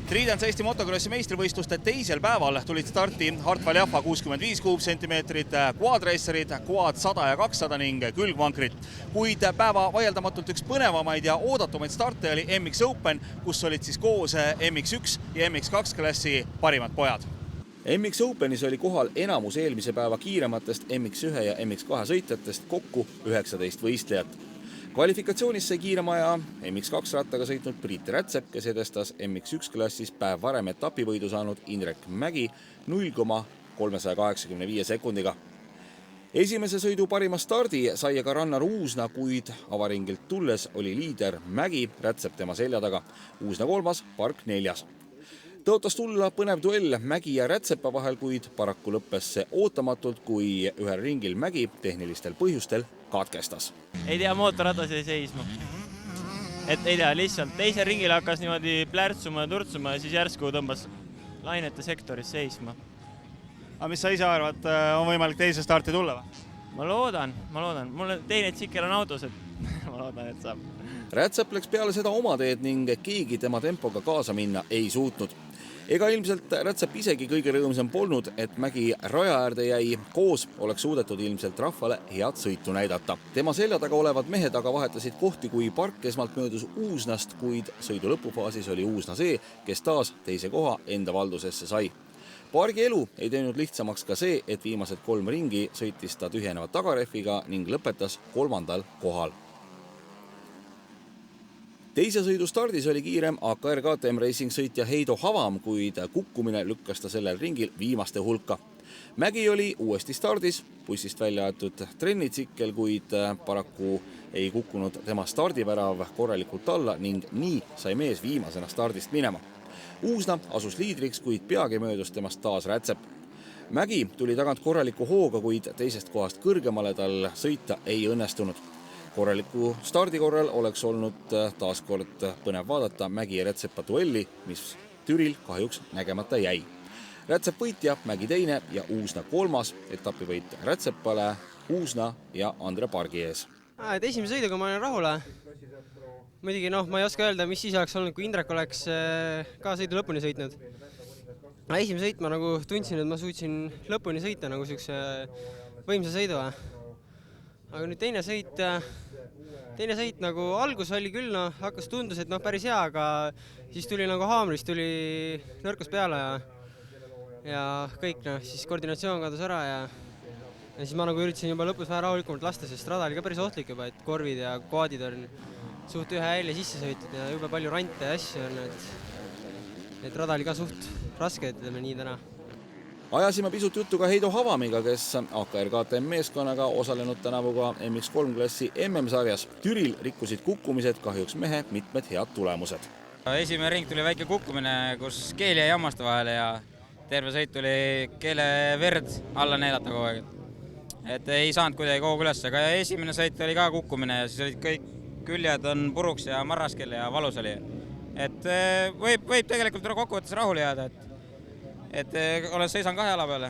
Tridents Eesti motokrossi meistrivõistluste teisel päeval tulid starti Hartwall Jaffa 65 kuupsentimeetrit, quadracerid, quad 100 ja 200 ning külgvankrid. Kuid päeva vaieldamatult üks põnevamaid ja oodatumaid starte oli MX Open, kus olid siis koos MX1 ja MX2 klassi parimad pojad. MX Openis oli kohal enamus eelmise päeva kiirematest MX1 ja MX2 sõitjatest kokku 19 võistlejat. Kvalifikatsioonis sai kiirema ja MX2 rattaga sõitnud Priit Rätsep, kes edestas MX1 klassis päev varem etapivõidu saanud Indrek Mägi 0,385 sekundiga. Esimese sõidu parima stardi sai aga rannar Uusna, kuid avaringilt tulles oli liider Mägi, Rätsep tema selja taga, Uusna 3., Park 4. Tõotas tulla põnev duell Mägi ja Rätsepa vahel, kuid paraku lõppes see ootamatult, kui ühel ringil Mägi tehnilistel põhjustel katkestas. Ei tea, mootorratas jäi seisma. Ei tea, lihtsalt teisel ringil hakkas niimoodi plärtsuma ja turtsuma ja siis järsku tõmbas lainete sektoris seisma. Aga mis sa ise arvad, on võimalik teise starti tulla või? Ma loodan. Mul teine tsikkel on autos, et ma loodan, et saab. Rätsep läks peale seda oma teed ning keegi tema tempoga kaasa minna ei suutnud. Ega ilmselt Rätsep isegi kõige rõõmsam polnud, et Mägi raja äärde jäi. Koos oleks suudetud ilmselt rahvale head sõitu näidata. Tema selja taga olevad mehed aga vahetasid kohti, kui Park esmalt möödus Uusnast, kuid sõidu lõpufaasis oli Uusna see, kes taas teise koha enda valdusesse sai. Pargi elu ei teinud lihtsamaks ka see, et viimased 3 ringi sõitis ta tühjeneva tagarehviga ning lõpetas 3. kohal. Teise sõidu stardis oli kiirem AKR KTM Racing sõitja Heido Havam, kuid kukkumine lükkas ta sellel ringil viimaste hulka. Mägi oli uuesti stardis, bussist välja aetud trennitsikkel, kuid paraku ei kukkunud tema stardivärav korralikult alla ning nii sai mees viimasena stardist minema. Uusna asus liidriks, kuid peagi möödus temast taas Rätsep. Mägi tuli tagant korraliku hooga, kuid teisest kohast kõrgemale tal sõita ei õnnestunud. Korraliku stardi korral oleks olnud taaskord põnev vaadata Mägi ja Rätsepa duelli, mis Türil kahjuks nägemata jäi. Rätsep võitja, Mägi 2. ja Uusna 3. etapivõit Rätsepale, Uusna ja Andre Pargi ees. Esimese sõiduga ma olen rahule. Muidugi ma ei oska öelda, mis siis oleks olnud, kui Indrek oleks ka sõidu lõpuni sõitnud. Esimese sõit ma tundsin, et ma suutsin lõpuni sõita siukse võimsa sõidu. Aga nüüd teine sõit algus oli küll, hakkas tundus, et päris hea, aga siis tuli haamrist tuli nõrkus peale ja kõik, siis koordinatsioon kadus ära ja siis ma üritasin juba lõpus vähe rahulikumalt lasta, sest rada oli ka päris ohtlik juba, et korvid ja koadid on suht ühe hälje sisse sõitud ja juba palju rante ja asju on, et rada oli ka suht raske, ütleme nii täna. Ajasime pisut juttu ka Heido Havamiga, kes AKR KTM meeskonnaga osalenud tänavuga MX3 klassi MM-sarjas. Türil rikkusid kukkumised kahjuks mehe mitmed head tulemused. Esimene ring tuli väike kukkumine, kus keel jäi hammaste vahele ja terve sõit tuli keele verd alla neelata kogu aeg. Et ei saanud kuidagi kogu üles, aga esimene sõit oli ka kukkumine ja siis olid kõik küljed on puruks ja marraskel ja valus oli. Et võib tegelikult kokkuvõttes rahule jääda, et seisan 2 jala peale.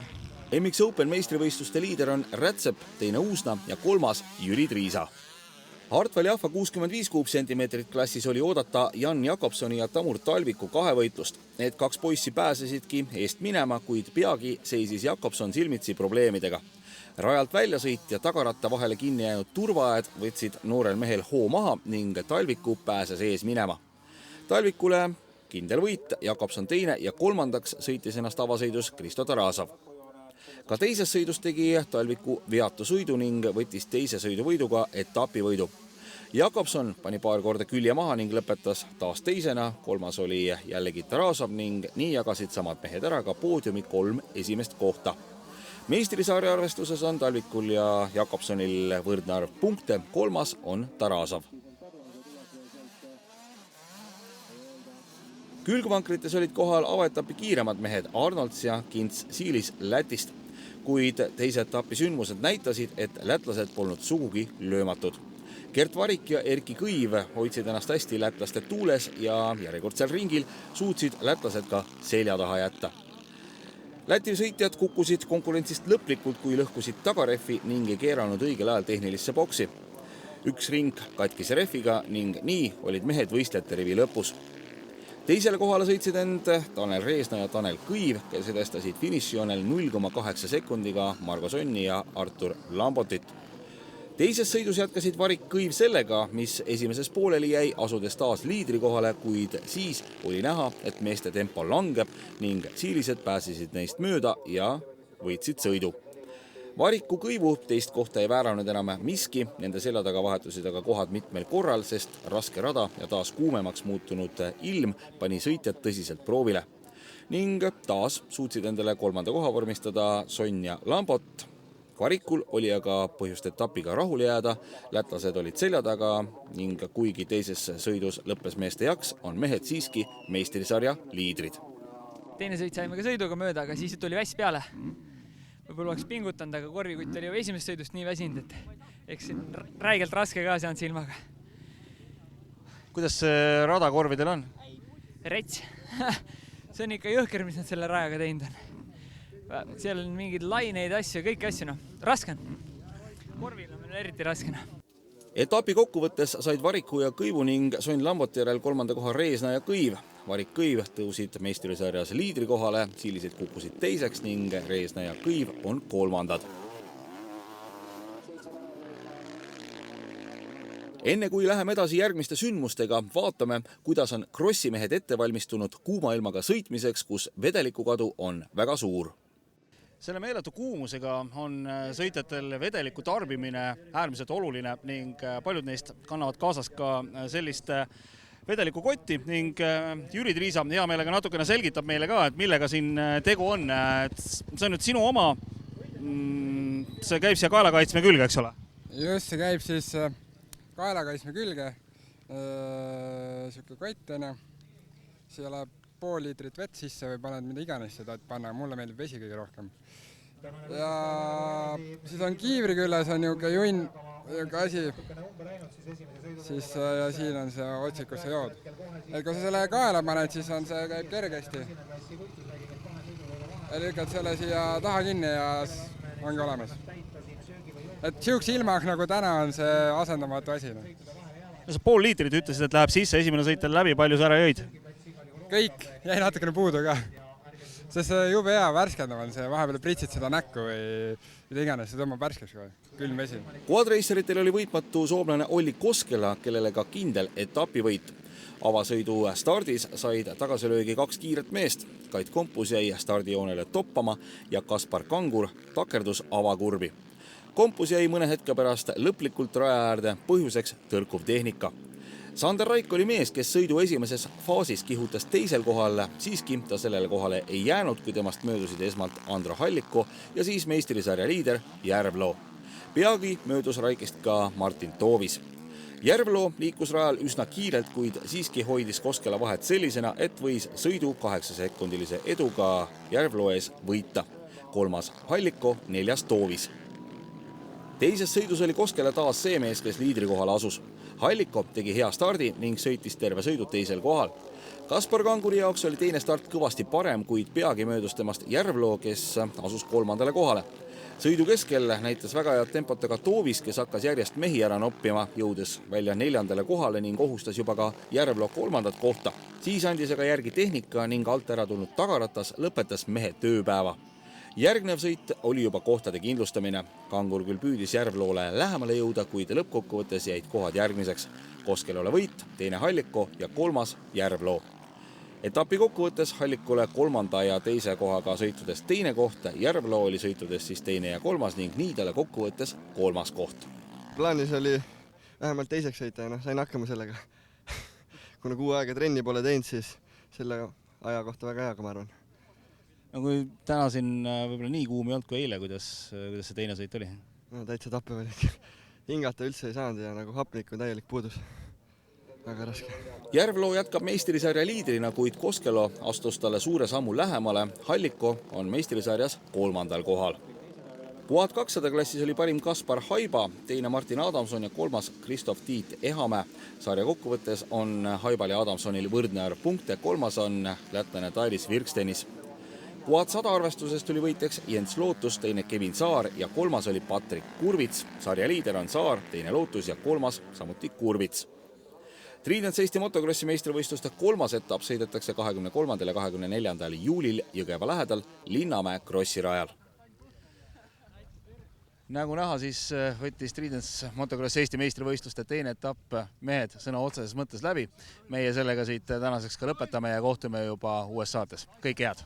MX Open meistrivõistluste liider on Rätsep, 2. Uusna ja 3. Jüri Triisa. Hartwall Jaffa 65 kuupsentimeetrit klassis oli oodata Jan Jakobsoni ja Tamur Talviku kahevõitlust. Need 2 poissi pääsesidki eest minema, kuid peagi seisis Jakobson silmitsi probleemidega. Rajalt väljasõit ja tagaratta vahele kinni jäänud turvaaed võtsid noorel mehel hoo maha ning Talviku pääses ees minema. Talvikule kindel võit, Jakobson 2. ja 3. sõitis ennast avasõidus Kristo Tarasov. Ka teises sõidus tegi Talviku veatu sõidu ning võttis teise sõiduvõiduga etapivõidu. Jakobson pani paar korda külje maha ning lõpetas taas 2. 3. oli jällegi Tarasov ning nii jagasid samad mehed ära ka poodiumi 3 esimest kohta. Meistrisarja arvestuses on Talvikul ja Jakobsonil võrdne arv punkte, 3. on Tarasov. Külgvankrites olid kohal avaetapi kiiremad mehed Arnolds ja Kints Siilis Lätist, kuid teise etapi sündmused näitasid, et lätlased polnud sugugi löömatud. Gert Varik ja Erki Kõiv hoidsid ennast hästi lätlaste tuules ja järjekordsel ringil suutsid lätlased ka selja taha jätta. Läti sõitjad kukkusid konkurentsist lõplikult, kui lõhkusid tagarehvi ning ei keeranud õigel ajal tehnilisse boksi. Üks ring katkis rehviga ning nii olid mehed võistlejate rivi lõpus. Teisele kohale sõitsid end Tanel Reesna ja Tanel Kõiv, kes edestasid finišijoonel 0,8 sekundiga Margo Sonni ja Artur Lambotit. Teises sõidus jätkasid Varik Kõiv sellega, mis esimeses pooleli jäi, asudes taas liidri kohale, kuid siis oli näha, et meeste tempo langeb ning siilised pääsesid neist mööda ja võitsid sõidu. Variku Kõivu teist kohta ei vääranud enam miski, nende selja taga vahetusid aga kohad mitmel korral, sest raske rada ja taas kuumemaks muutunud ilm pani sõitjad tõsiselt proovile. Ning taas suutsid endale 3. koha vormistada Sonja Lambot. Varikul oli aga põhjust etapiga rahule jääda, lätlased olid selja taga ning kuigi teises sõidus lõppes meeste jaks, on mehed siiski meistrisarja liidrid. Teine sõit saime ka sõiduga mööda, aga siis tuli väss peale. Võib-olla oleks pingutanud, aga korvikutt oli ju esimest sõidust nii väsinud, et eks siin räigelt raske ka seanud silmaga. Kuidas see rada korvidel on? Rets. See on ikka jõhker, mis nad selle rajaga teinud on. Seal on mingid laineid asju, kõiki asju, raske on. Korvil on eriti raske. Etapi kokkuvõttes said Variku ja Kõivu ning Sonn Lamboti järel 3. koha Reesna ja Kõiv. Varik Kõiv tõusid meistrisarjas liidri kohale, siilised kukkusid teiseks ning Reesna ja Kõiv on 3. Enne kui läheme edasi järgmiste sündmustega, vaatame, kuidas on krossimehed ette valmistunud kuuma ilmaga sõitmiseks, kus vedelikukadu on väga suur. Selle meeletu kuumusega on sõitjatel vedeliku tarbimine äärmiselt oluline ning paljud neist kannavad kaasas ka sellist vedeliku kotti ning Jüri Triisa hea meelega natukene selgitab meile ka, et millega siin tegu on. See on nüüd sinu oma, see käib siia kaelakaitsme külge, eks ole? Just, see käib siis kaelakaitsme külge, siuke kott on, siia läheb pool liitrit vett sisse või paned mida iganes seda panna, mulle meeldib vesi kõige rohkem. Ja siis on kiivri küljes on niuke junn, niuke asi, siis ja siin on see otsikus see jood. Et kui sa selle kaela paned, siis on see käib kergesti. Ja lükkad selle siia taha kinni ja ongi olemas. Et siuks ilmaks nagu täna on see asendamatu asi. No sa pool liitrit ütlesid, et läheb sisse, esimene sõitel läbi, palju sa ära jõid? Kõik, jäi natukene puudu ka. Sest see jube hea värskendab on see, vahepeal pritsid seda näkku või iganes, see tõmbab värskeks kohe, külm vesi. Quadraceritel oli võitmatu soomlane Olli Koskela, kellele ka kindel etapivõit. Avasõidu stardis said tagasilöögi 2 kiiret meest. Kait Kompus jäi stardijoonele toppama ja Kaspar Kangur takerdus avakurvi. Kompus jäi mõne hetke pärast lõplikult raja äärde, põhjuseks tõrkuv tehnika. Sander Raik oli mees, kes sõidu esimeses faasis kihutas teisel kohal, siiski ta sellele kohale ei jäänud, kui temast möödusid esmalt Andro Halliko ja siis meistrisarja liider Järvloo. Peagi möödus Raikist ka Martin Toovis. Järvloo liikus rajal üsna kiirelt, kuid siiski hoidis Koskela vahet sellisena, et võis sõidu 8-sekundilise eduga Järvloo ees võita. 3. Halliko, 4. Toovis. Teises sõidus oli Koskela taas see mees, kes liidri kohal asus. Halliko tegi hea stardi ning sõitis terve sõidu teisel kohal. Kaspar Kanguri jaoks oli teine start kõvasti parem, kuid peagi möödus temast Järvloo, kes asus 3. kohale. Sõidu keskel näitas väga head tempot ka Toovis, kes hakkas järjest mehi ära noppima, jõudes välja 4. kohale ning ohustas juba ka Järvloo 3. kohta. Siis andis aga järgi tehnika ning alt ära tulnud tagaratas lõpetas mehe tööpäeva. Järgnev sõit oli juba kohtade kindlustamine. Kangur küll püüdis Järvloole lähemale jõuda, kuid lõppkokkuvõttes jäid kohad järgmiseks. Koskelole võit, teine Halliko ja 3. Järvloo. Etapi kokkuvõttes Hallikule 3. ja 2. kohaga sõitudes teine koht, Järvloo oli sõitudes siis 2. ja 3. ning nii talle kokkuvõttes 3. koht. Plaanis oli vähemalt teiseks sõita ja sain hakkama sellega. Kuna 6 aega trenni pole teinud, siis selle aja kohta väga hea, ma arvan. No kui täna siin võib-olla nii kuum ei olnud kui eile, kuidas see teine sõit oli? No, täitsa tappev oli. Hingata üldse ei saanud ja nagu hapnikku täielik puudus. Väga raske. Järvloo jätkab meistrisarja liidrina, kuid Koskelo astus talle suure sammu lähemale. Halliko on meistrisarjas 3. kohal. Quad 200 klassis oli parim Kaspar Haiba, teine Martin Adamson ja 3. Kristof Tiit Ehamäe. Sarja kokkuvõttes on Haibal ja Adamsonil võrdne arv punkte, 3. on lätlane Tailis Virkstenis. Quad 100 arvestuses tuli võitjaks Jens Lootus, teine Kevin Saar ja 3. oli Patrik Kurvits. Sarja liider on Saar, teine Lootus ja 3. samuti Kurvits. Tridents Eesti motokrossi meistrivõistluste 3. etapp sõidetakse 23. ja 24. juulil Jõgeva lähedal Linnamäe krossirajal. Nagu näha, siis võttis Tridents motokrossi Eesti meistrivõistluste 2. etapp mehed sõna otseses mõttes läbi. Meie sellega siit tänaseks ka lõpetame ja kohtume juba uues saates. Kõike head!